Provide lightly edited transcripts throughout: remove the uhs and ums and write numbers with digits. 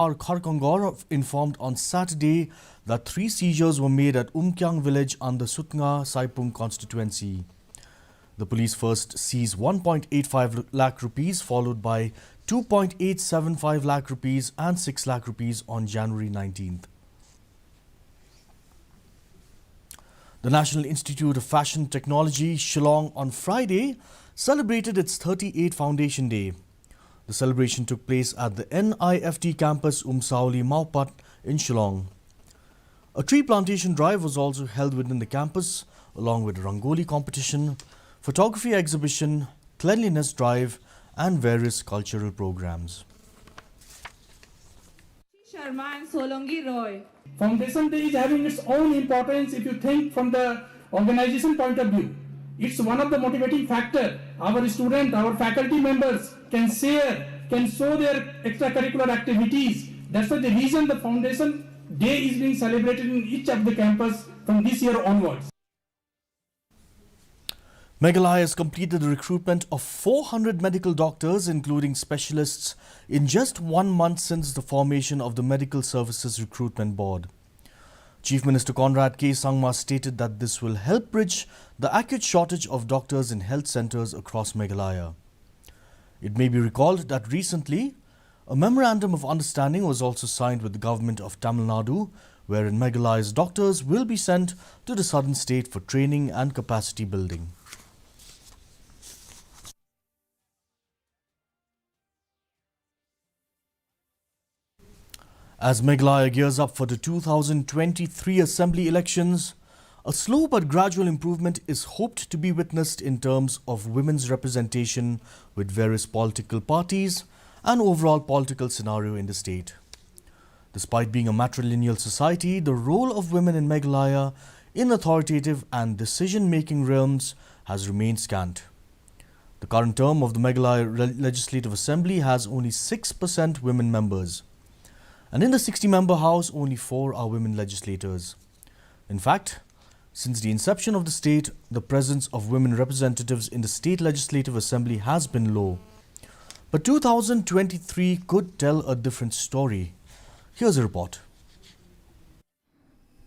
Our Kharkongor informed on Saturday that 3 seizures were made at Umkyang village under Sutnga Saipung constituency. The police first seized 1.85 lakh rupees, followed by 2.875 lakh rupees and 6 lakh rupees on January 19th. The National Institute of Fashion Technology, Shillong, on Friday celebrated its 38th Foundation Day. The celebration took place at the NIFT campus Umsauli Maupat in Shillong. A tree plantation drive was also held within the campus, along with a Rangoli competition, photography exhibition, cleanliness drive and various cultural programs. Sharma and Solongi Roy. Foundation Day is having its own importance if you think from the organization point of view. It's one of the motivating factors. Our students, our faculty members can share, can show their extracurricular activities. That's why the reason the Foundation Day is being celebrated in each of the campus from this year onwards. Meghalaya has completed the recruitment of 400 medical doctors, including specialists, in just 1 month since the formation of the Medical Services Recruitment Board. Chief Minister Conrad K. Sangma stated that this will help bridge the acute shortage of doctors in health centres across Meghalaya. It may be recalled that recently, a memorandum of understanding was also signed with the government of Tamil Nadu, wherein Meghalaya's doctors will be sent to the southern state for training and capacity building. As Meghalaya gears up for the 2023 Assembly elections, a slow but gradual improvement is hoped to be witnessed in terms of women's representation with various political parties and overall political scenario in the state. Despite being a matrilineal society, the role of women in Meghalaya in authoritative and decision-making realms has remained scant. The current term of the Meghalaya Legislative Assembly has only 6% women members. And in the 60-member House, only 4 are women legislators. In fact, since the inception of the state, the presence of women representatives in the State Legislative Assembly has been low. But 2023 could tell a different story. Here's a report.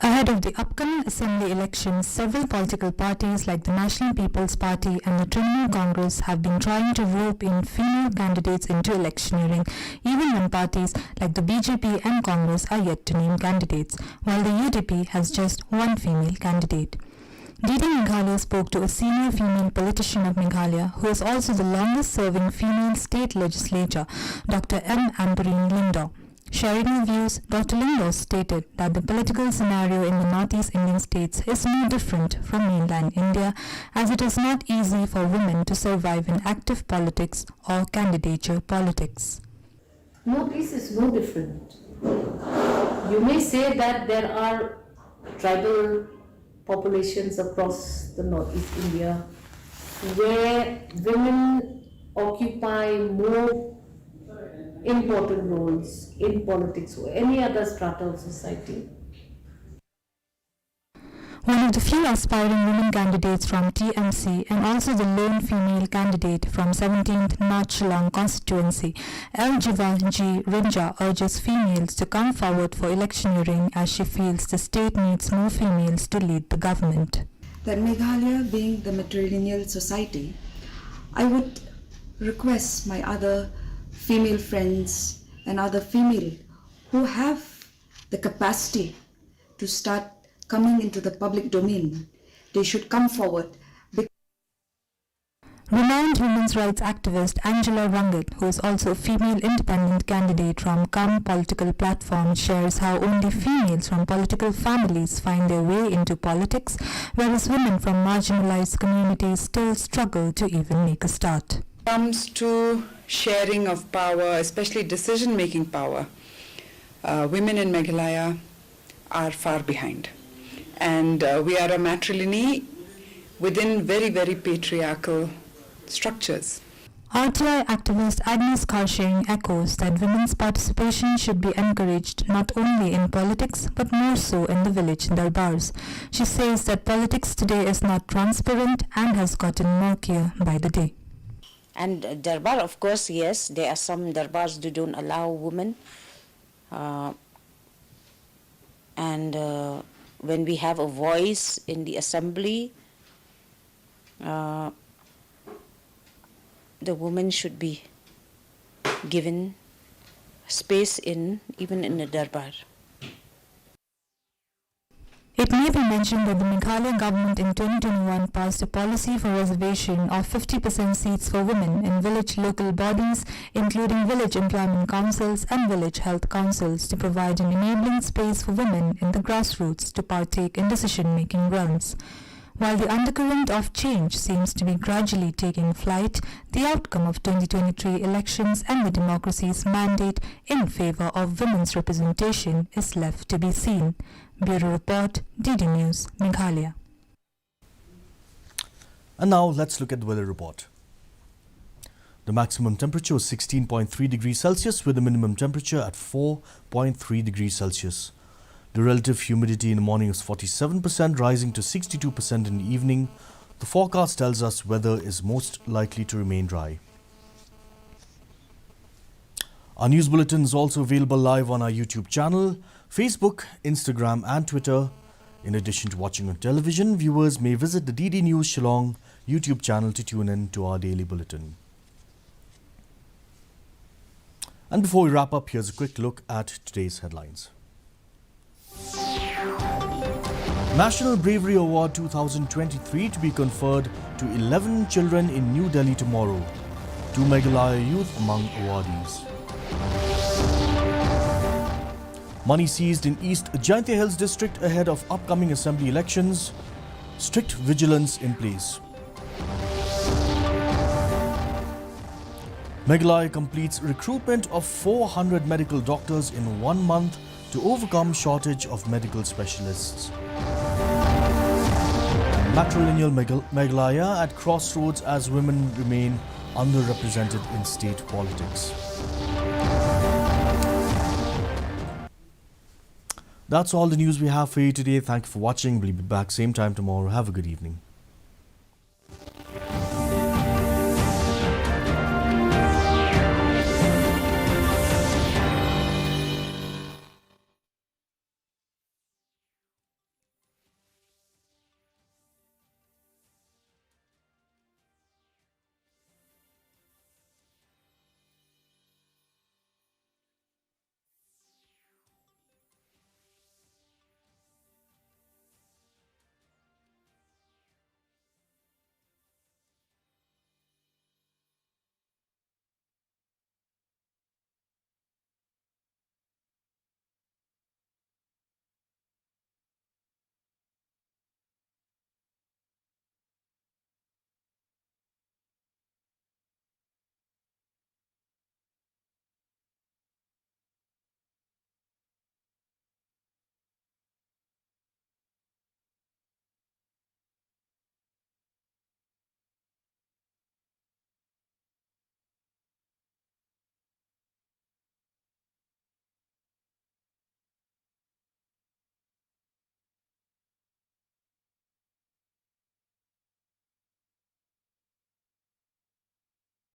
Ahead of the upcoming Assembly elections, several political parties like the National People's Party and the Trinamool Congress have been trying to rope in female candidates into electioneering, even when parties like the BJP and Congress are yet to name candidates, while the UDP has just one female candidate. DD Meghalaya spoke to a senior female politician of Meghalaya, who is also the longest-serving female state legislator, Dr. M. Amberine Lindo. Sharing her views, Dr. Lindo stated that the political scenario in the Northeast Indian states is no different from mainland India, as it is not easy for women to survive in active politics or candidature politics. Northeast is no different. You may say that there are tribal populations across the Northeast India where women occupy more important roles in politics or any other strata of society. One of the few aspiring women candidates from TMC and also the lone female candidate from 17th North Shillong constituency, L. Jiva G. Rinja urges females to come forward for electioneering as she feels the state needs more females to lead the government. That Meghalaya being the matrilineal society, I would request my other female friends and other female who have the capacity to start coming into the public domain, they should come forward. Renowned women's rights activist Angela Rangat, who is also a female independent candidate from Come Political Platform, shares how only females from political families find their way into politics, whereas women from marginalized communities still struggle to even make a start. Comes to sharing of power, especially decision-making power, women in Meghalaya are far behind. And we are a matrilineal within very, very patriarchal structures. RTI activist Agnes Karshing echoes that women's participation should be encouraged not only in politics but more so in the village darbars. She says that politics today is not transparent and has gotten murkier by the day. And darbar, of course, yes, there are some darbars that don't allow women and when we have a voice in the assembly, the women should be given space even in the darbar. It may be mentioned that the Meghalaya government in 2021 passed a policy for reservation of 50% seats for women in village local bodies, including village employment councils and village health councils, to provide an enabling space for women in the grassroots to partake in decision-making realms. While the undercurrent of change seems to be gradually taking flight, the outcome of 2023 elections and the democracy's mandate in favor of women's representation is left to be seen. Bureau Report, DD News, Meghalaya. And now let's look at the weather report. The maximum temperature was 16.3 degrees Celsius with the minimum temperature at 4.3 degrees Celsius. The relative humidity in the morning is 47%, rising to 62% in the evening. The forecast tells us weather is most likely to remain dry. Our news bulletin is also available live on our YouTube channel, Facebook, Instagram and Twitter. In addition to watching on television, viewers may visit the DD News Shillong YouTube channel to tune in to our daily bulletin. And before we wrap up, here's a quick look at today's headlines. National Bravery Award 2023 to be conferred to 11 children in New Delhi tomorrow. 2 Meghalaya youth among awardees. Money seized in East Jaintia Hills district ahead of upcoming assembly elections. Strict vigilance in place. Meghalaya completes recruitment of 400 medical doctors in 1 month to overcome shortage of medical specialists. Matrilineal Meghalaya at crossroads as women remain underrepresented in state politics. That's all the news we have for you today. Thank you for watching. We'll be back same time tomorrow. Have a good evening.